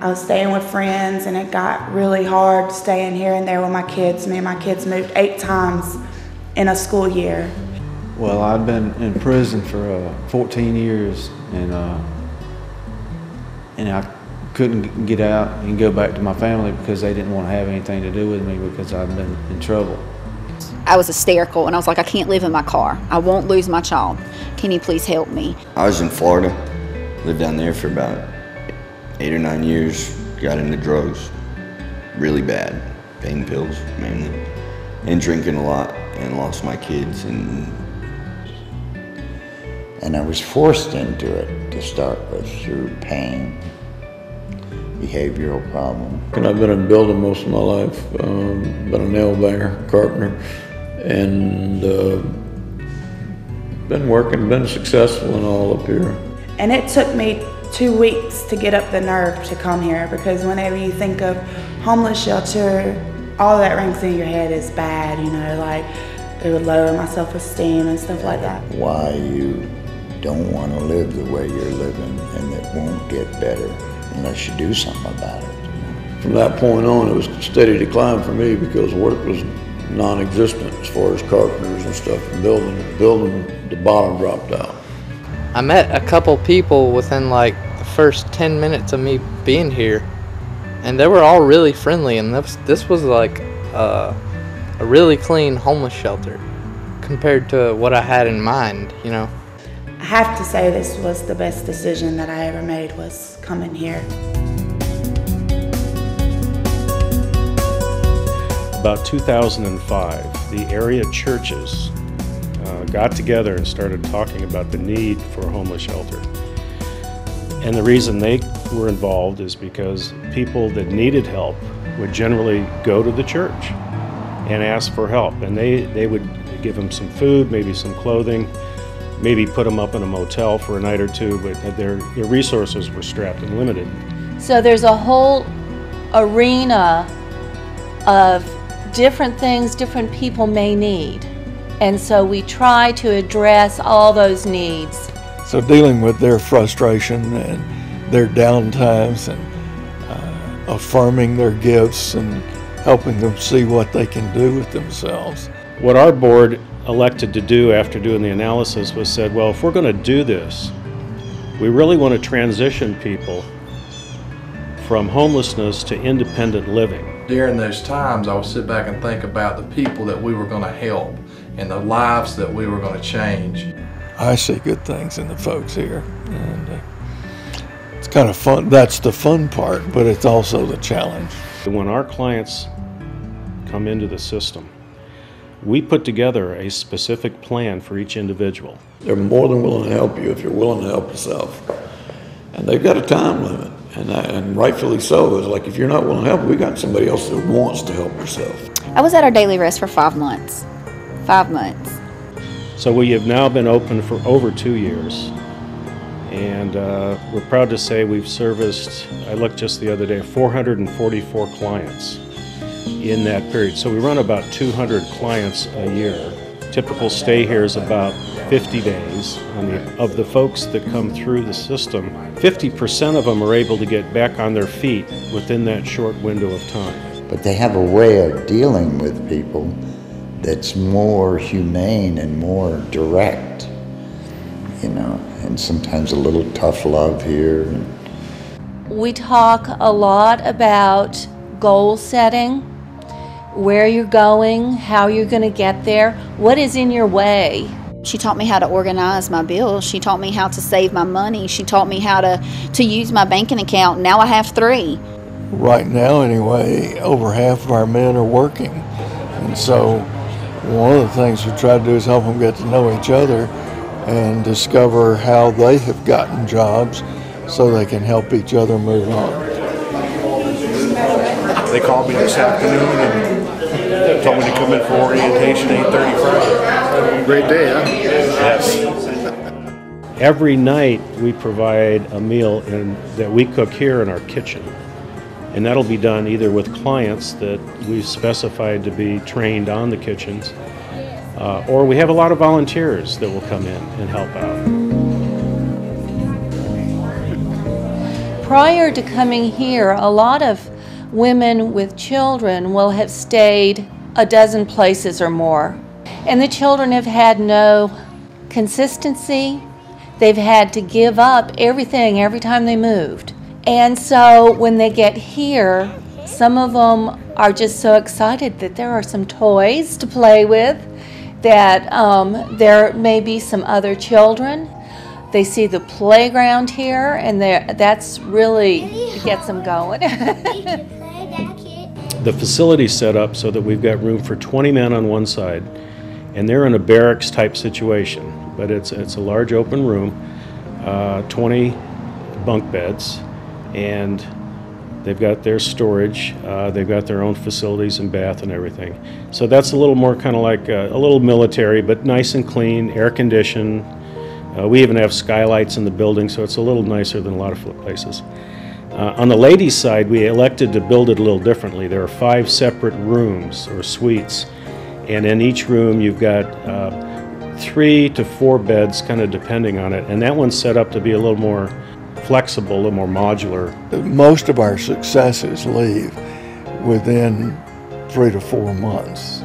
I was staying with friends, and it got really hard staying here and there with my kids. Me and my kids moved 8 times in a school year. Well, I'd been in prison for 14 years, and I couldn't get out and go back to my family because they didn't want to have anything to do with me because I'd been in trouble. I was hysterical, and I was like, I can't live in my car. I won't lose my child. Can you please help me? I was in Florida, lived down there for about 8 or 9 years, got into drugs, really bad, pain pills mainly, and drinking a lot, and lost my kids. And I was forced into it to start with through pain, behavioral problem. And I've been in building most of my life, been a nail banger, carpenter, and been working, been successful and all up here. And it took me 2 weeks to get up the nerve to come here, because whenever you think of homeless shelter, all that rings in your head is bad, you know, like it would lower my self-esteem and stuff like that. Why you don't want to live the way you're living, and it won't get better unless you do something about it. From that point on, it was a steady decline for me because work was non-existent as far as carpenters and stuff, and building, the bottom dropped out. I met a couple people within like the first 10 minutes of me being here, and they were all really friendly, and this was like a really clean homeless shelter compared to what I had in mind, you know. I have to say this was the best decision that I ever made, was coming here. About 2005, the area churches got together and started talking about the need for a homeless shelter. And the reason they were involved is because people that needed help would generally go to the church and ask for help. And they would give them some food, maybe some clothing, maybe put them up in a motel for a night or two, but their resources were strapped and limited. So there's a whole arena of different things different people may need. And so we try to address all those needs. So dealing with their frustration and their downtimes, and affirming their gifts and helping them see what they can do with themselves. What our board elected to do after doing the analysis was said, well, if we're going to do this, we really want to transition people from homelessness to independent living. During those times, I would sit back and think about the people that we were going to help and the lives that we were going to change. I see good things in the folks here, and it's kind of fun. That's the fun part, but it's also the challenge. When our clients come into the system, we put together a specific plan for each individual. They're more than willing to help you if you're willing to help yourself. And they've got a time limit, and rightfully so. It's like, if you're not willing to help, we got somebody else that wants to help yourself. I was at our daily rest for 5 months. 5 months. So we have now been open for over 2 years. And we're proud to say we've serviced, I looked just the other day, 444 clients in that period. So we run about 200 clients a year. Typical stay here is about 50 days. Of the folks that come through the system, 50% of them are able to get back on their feet within that short window of time. But they have a way of dealing with people that's more humane and more direct, you know, and sometimes a little tough love here. We talk a lot about goal setting, where you're going, how you're going to get there, what is in your way. She taught me how to organize my bills. She taught me how to save my money. She taught me how to use my banking account. Now I have 3. Right now, anyway, over half of our men are working. And so one of the things we try to do is help them get to know each other and discover how they have gotten jobs so they can help each other move on. They called me this afternoon and told me to come in for orientation 8:30 Friday. Great day, huh? Yes. Every night we provide a meal that we cook here in our kitchen. And that'll be done either with clients that we've specified to be trained on the kitchens, or we have a lot of volunteers that will come in and help out. prior to coming here, a lot of women with children will have stayed a dozen places or more. And the children have had no consistency. They've had to give up everything every time they moved. And so when they get here, some of them are just so excited that there are some toys to play with, that there may be some other children. They see the playground here, and that's really gets them going. The facility's set up so that we've got room for 20 men on one side, and they're in a barracks type situation, but it's a large open room, 20 bunk beds, and they've got their storage, they've got their own facilities and bath and everything. So that's a little more kind of like a little military, but nice and clean, air conditioned. We even have skylights in the building, so it's a little nicer than a lot of places. On the ladies' side, we elected to build it a little differently. There are 5 separate rooms or suites, and in each room you've got 3 to 4 beds, kind of depending on it, and that one's set up to be a little more flexible, a little more modular. Most of our successes leave within 3 to 4 months.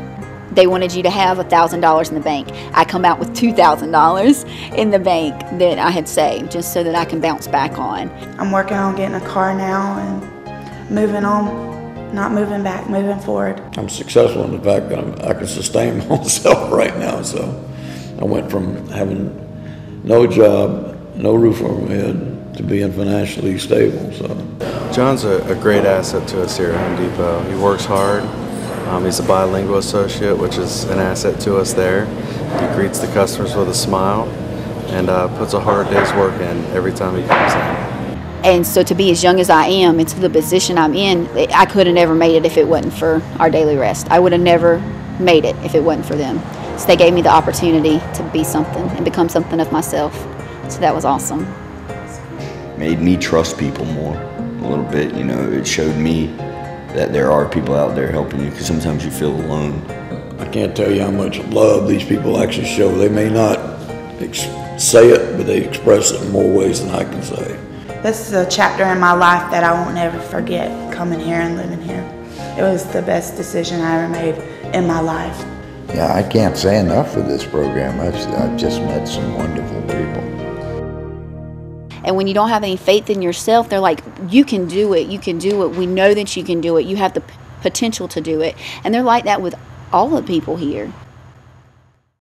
They wanted you to have $1,000 in the bank. I come out with $2,000 in the bank that I had saved, just so that I can bounce back on. I'm working on getting a car now and moving on, not moving back, moving forward. I'm successful in the fact that I can sustain myself right now. So I went from having no job, no roof over my head, to being financially stable. So John's a great asset to us here at Home Depot. He works hard. He's a bilingual associate, which is an asset to us there. He greets the customers with a smile and puts a hard day's work in every time he comes in. And so to be as young as I am into the position I'm in, I could have never made it if it wasn't for our daily rest. I would have never made it if it wasn't for them. So they gave me the opportunity to be something and become something of myself. So that was awesome. Made me trust people more a little bit. You know, it showed me that there are people out there helping you, because sometimes you feel alone. I can't tell you how much love these people actually show. They may not say it, but they express it in more ways than I can say. This is a chapter in my life that I won't ever forget, coming here and living here. It was the best decision I ever made in my life. Yeah, I can't say enough for this program. I've just met some wonderful people. And when you don't have any faith in yourself, they're like, you can do it, you can do it. We know that you can do it. You have the potential to do it. And they're like that with all the people here.